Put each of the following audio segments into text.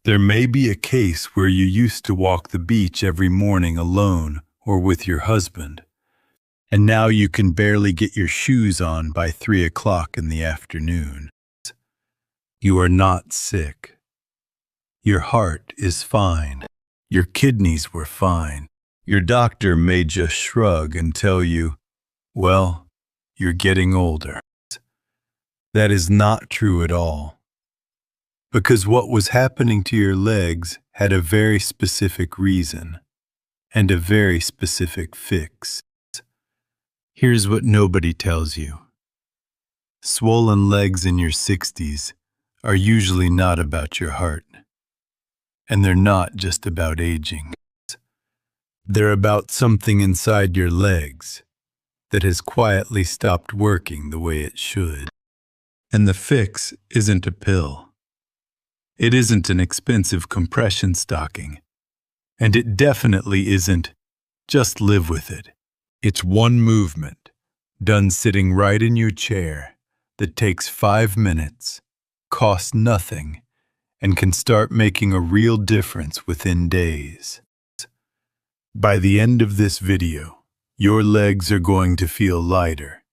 There may be a case where you used to walk the beach every morning alone or with your husband, and now you can barely get your shoes on by 3 o'clock in the afternoon. You are not sick. Your heart is fine. Your kidneys were fine. Your doctor may just shrug and tell you, well, you're getting older. That is not true at all. Because what was happening to your legs had a very specific reason and a very specific fix. Here's what nobody tells you. Swollen legs in your 60s are usually not about your heart. And they're not just about aging. They're about something inside your legs that has quietly stopped working the way it should. And the fix isn't a pill. It isn't an expensive compression stocking. And it definitely isn't just live with it. It's one movement, done sitting right in your chair, that takes 5 minutes, costs nothing, and can start making a real difference within days. By the end of this video, your legs are going to feel lighter,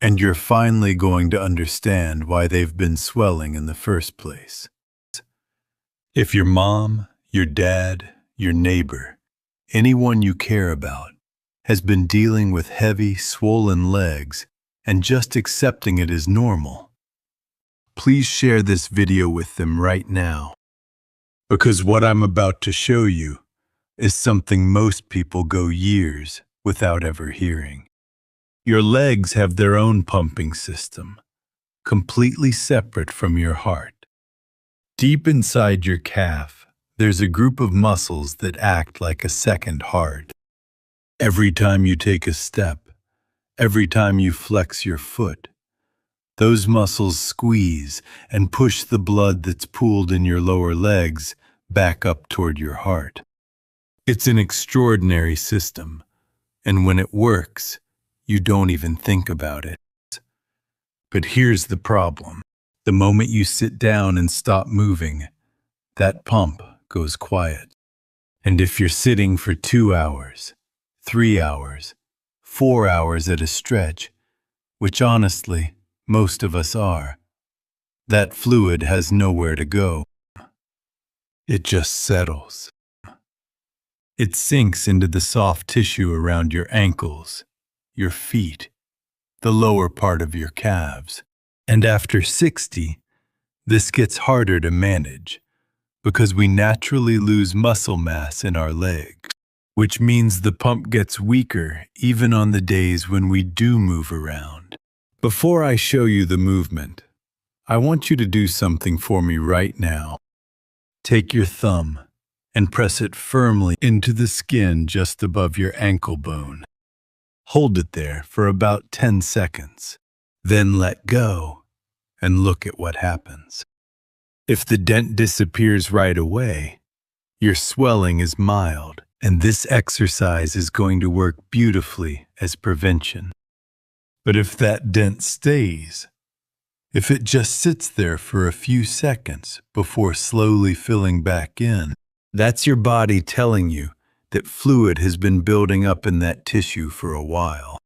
and you're finally going to understand why they've been swelling in the first place. If your mom, your dad, your neighbor, anyone you care about, has been dealing with heavy, swollen legs and just accepting it as normal, please share this video with them right now. Because what I'm about to show you is something most people go years without ever hearing. Your legs have their own pumping system, completely separate from your heart. Deep inside your calf, there's a group of muscles that act like a second heart. Every time you take a step, every time you flex your foot, those muscles squeeze and push the blood that's pooled in your lower legs back up toward your heart. It's an extraordinary system, and when it works, you don't even think about it. But here's the problem. The moment you sit down and stop moving, that pump goes quiet. And if you're sitting for 2 hours, 3 hours, 4 hours at a stretch, which honestly, most of us are, that fluid has nowhere to go. It just settles. It sinks into the soft tissue around your ankles, your feet, the lower part of your calves. And after 60, this gets harder to manage because we naturally lose muscle mass in our legs, which means the pump gets weaker even on the days when we do move around. Before I show you the movement, I want you to do something for me right now. Take your thumb and press it firmly into the skin just above your ankle bone. Hold it there for about 10 seconds. Then let go and look at what happens. If the dent disappears right away, your swelling is mild, and this exercise is going to work beautifully as prevention. But if that dent stays, if it just sits there for a few seconds before slowly filling back in, that's your body telling you that fluid has been building up in that tissue for a while.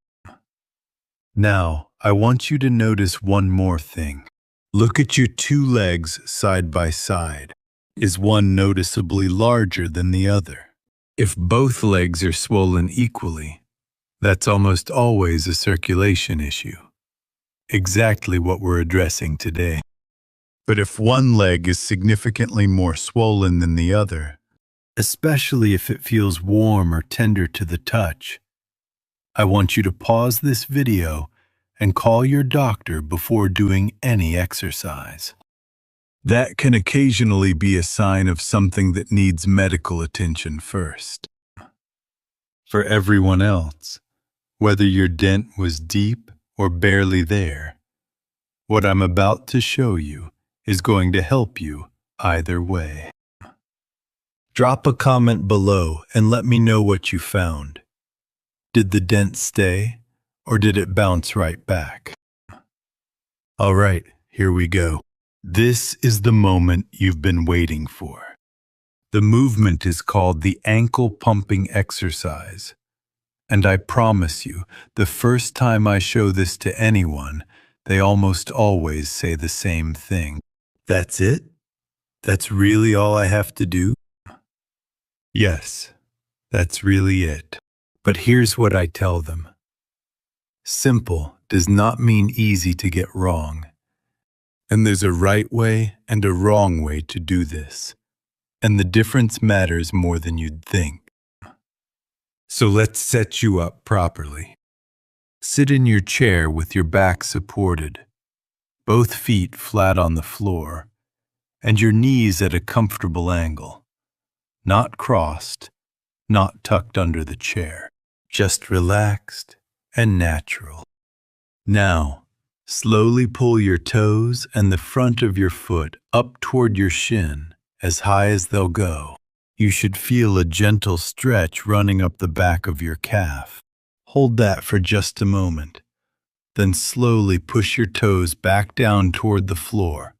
Now, I want you to notice one more thing. Look at your 2 legs side by side. Is one noticeably larger than the other? If both legs are swollen equally, that's almost always a circulation issue. Exactly what we're addressing today. But if one leg is significantly more swollen than the other, especially if it feels warm or tender to the touch, I want you to pause this video and call your doctor before doing any exercise. That can occasionally be a sign of something that needs medical attention first. For everyone else, whether your dent was deep or barely there, what I'm about to show you is going to help you either way. Drop a comment below and let me know what you found. Did the dent stay, or did it bounce right back? All right, here we go. This is the moment you've been waiting for. The movement is called the ankle pumping exercise. And I promise you, the first time I show this to anyone, they almost always say the same thing. That's it? That's really all I have to do? Yes, that's really it. But here's what I tell them. Simple does not mean easy to get wrong. And there's a right way and a wrong way to do this. And the difference matters more than you'd think. So let's set you up properly. Sit in your chair with your back supported, both feet flat on the floor, and your knees at a comfortable angle. Not crossed, not tucked under the chair, just relaxed and natural. Now, slowly pull your toes and the front of your foot up toward your shin, as high as they'll go. You should feel a gentle stretch running up the back of your calf. Hold that for just a moment. Then slowly push your toes back down toward the floor,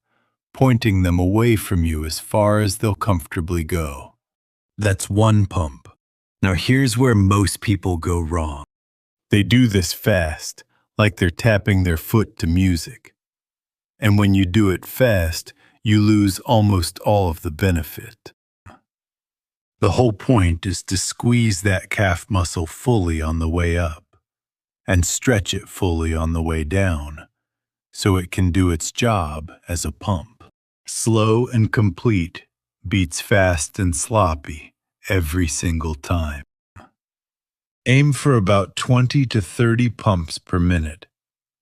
pointing them away from you as far as they'll comfortably go. That's one pump. Now here's where most people go wrong. They do this fast, like they're tapping their foot to music. And when you do it fast, you lose almost all of the benefit. The whole point is to squeeze that calf muscle fully on the way up and stretch it fully on the way down so it can do its job as a pump. Slow and complete beats fast and sloppy every single time. Aim for about 20 to 30 pumps per minute,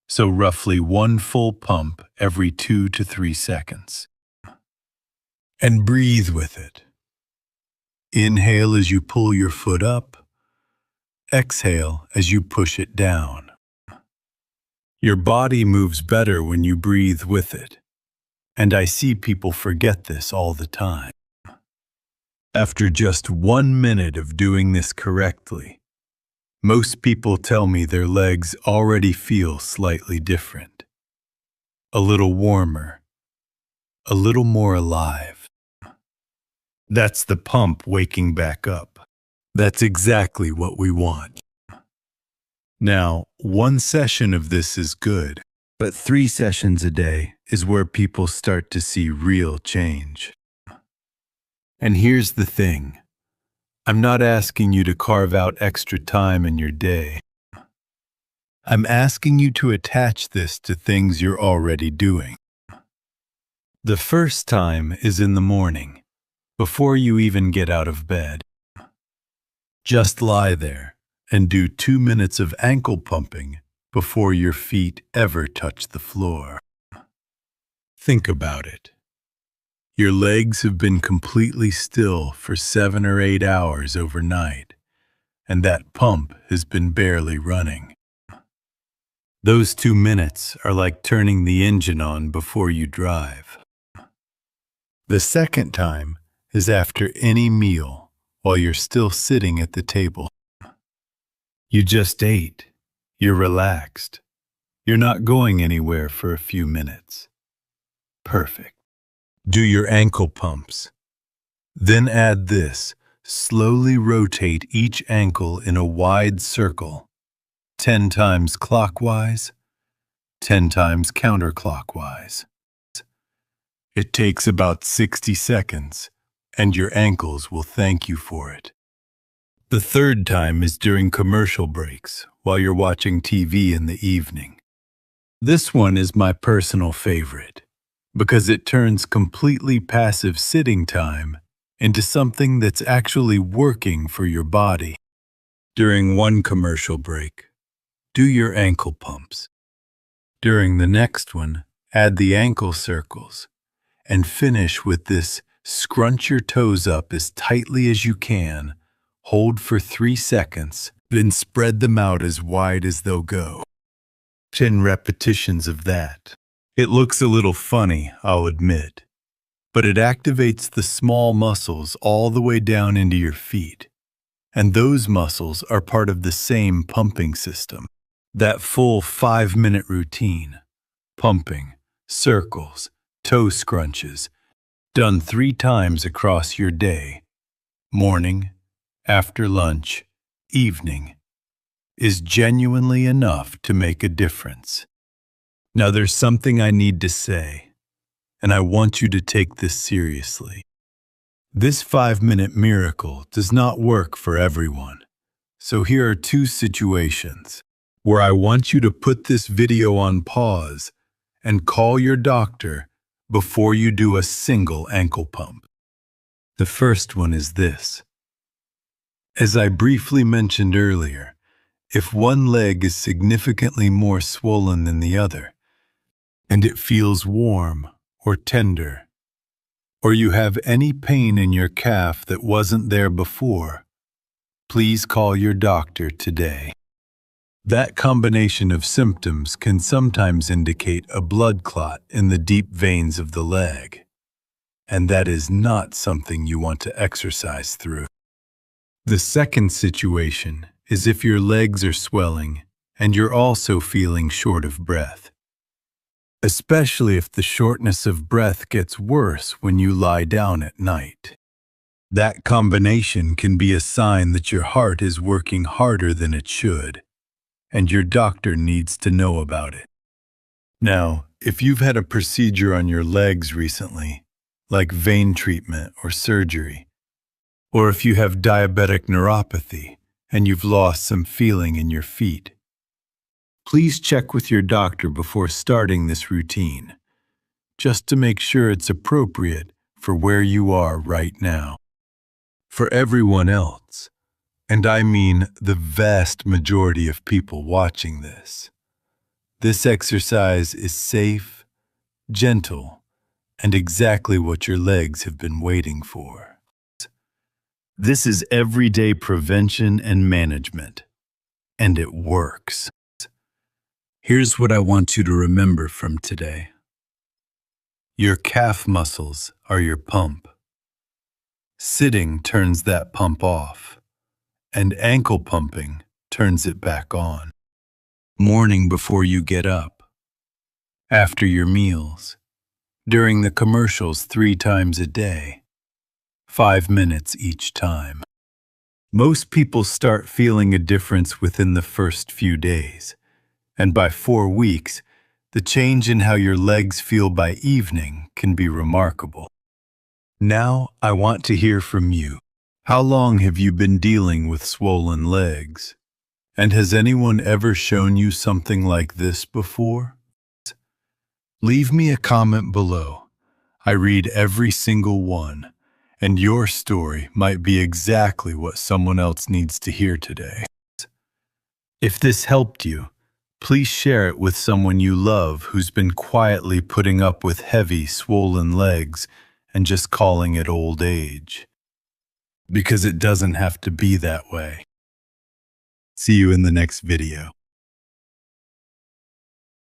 so roughly one full pump every 2 to 3 seconds. And breathe with it. Inhale as you pull your foot up. Exhale as you push it down. Your body moves better when you breathe with it, and I see people forget this all the time. After just 1 minute of doing this correctly, most people tell me their legs already feel slightly different. A little warmer, a little more alive. That's the pump waking back up. That's exactly what we want. Now, 1 session of this is good, but 3 sessions a day is where people start to see real change. And here's the thing. I'm not asking you to carve out extra time in your day. I'm asking you to attach this to things you're already doing. The first time is in the morning, before you even get out of bed. Just lie there and do 2 minutes of ankle pumping before your feet ever touch the floor. Think about it. Your legs have been completely still for 7 or 8 hours overnight, and that pump has been barely running. Those 2 minutes are like turning the engine on before you drive. The second time is after any meal while you're still sitting at the table. You just ate. You're relaxed. You're not going anywhere for a few minutes. Perfect. Do your ankle pumps. Then add this. Slowly rotate each ankle in a wide circle, 10 times clockwise, 10 times counterclockwise. It takes about 60 seconds, and your ankles will thank you for it. The third time is during commercial breaks while you're watching TV in the evening. This one is my personal favorite because it turns completely passive sitting time into something that's actually working for your body. During one commercial break, do your ankle pumps. During the next one, add the ankle circles and finish with this: scrunch your toes up as tightly as you can, hold for 3 seconds, then spread them out as wide as they'll go. 10 repetitions of that. It looks a little funny, I'll admit, but it activates the small muscles all the way down into your feet, and those muscles are part of the same pumping system. That full 5-minute routine, pumping, circles, toe scrunches, done 3 times across your day, morning, after lunch, evening, is genuinely enough to make a difference. Now there's something I need to say, and I want you to take this seriously. This 5-minute miracle does not work for everyone. So here are 2 situations where I want you to put this video on pause and call your doctor before you do a single ankle pump. The first one is this. As I briefly mentioned earlier, if one leg is significantly more swollen than the other, and it feels warm or tender, or you have any pain in your calf that wasn't there before, please call your doctor today. That combination of symptoms can sometimes indicate a blood clot in the deep veins of the leg, and that is not something you want to exercise through. The second situation is if your legs are swelling and you're also feeling short of breath, especially if the shortness of breath gets worse when you lie down at night. That combination can be a sign that your heart is working harder than it should, and your doctor needs to know about it. Now, if you've had a procedure on your legs recently, like vein treatment or surgery, or if you have diabetic neuropathy and you've lost some feeling in your feet, please check with your doctor before starting this routine, just to make sure it's appropriate for where you are right now. For everyone else, and I mean the vast majority of people watching this exercise is safe, gentle, and exactly what your legs have been waiting for. This is everyday prevention and management, and it works. Here's what I want you to remember from today. Your calf muscles are your pump. Sitting turns that pump off, and ankle pumping turns it back on. Morning before you get up, after your meals, during the commercials 3 times a day, 5 minutes each time. Most people start feeling a difference within the first few days, and by 4 weeks, the change in how your legs feel by evening can be remarkable. Now, I want to hear from you. How long have you been dealing with swollen legs? And has anyone ever shown you something like this before? Leave me a comment below. I read every single one, and your story might be exactly what someone else needs to hear today. If this helped you, please share it with someone you love who's been quietly putting up with heavy, swollen legs and just calling it old age. Because it doesn't have to be that way. See you in the next video.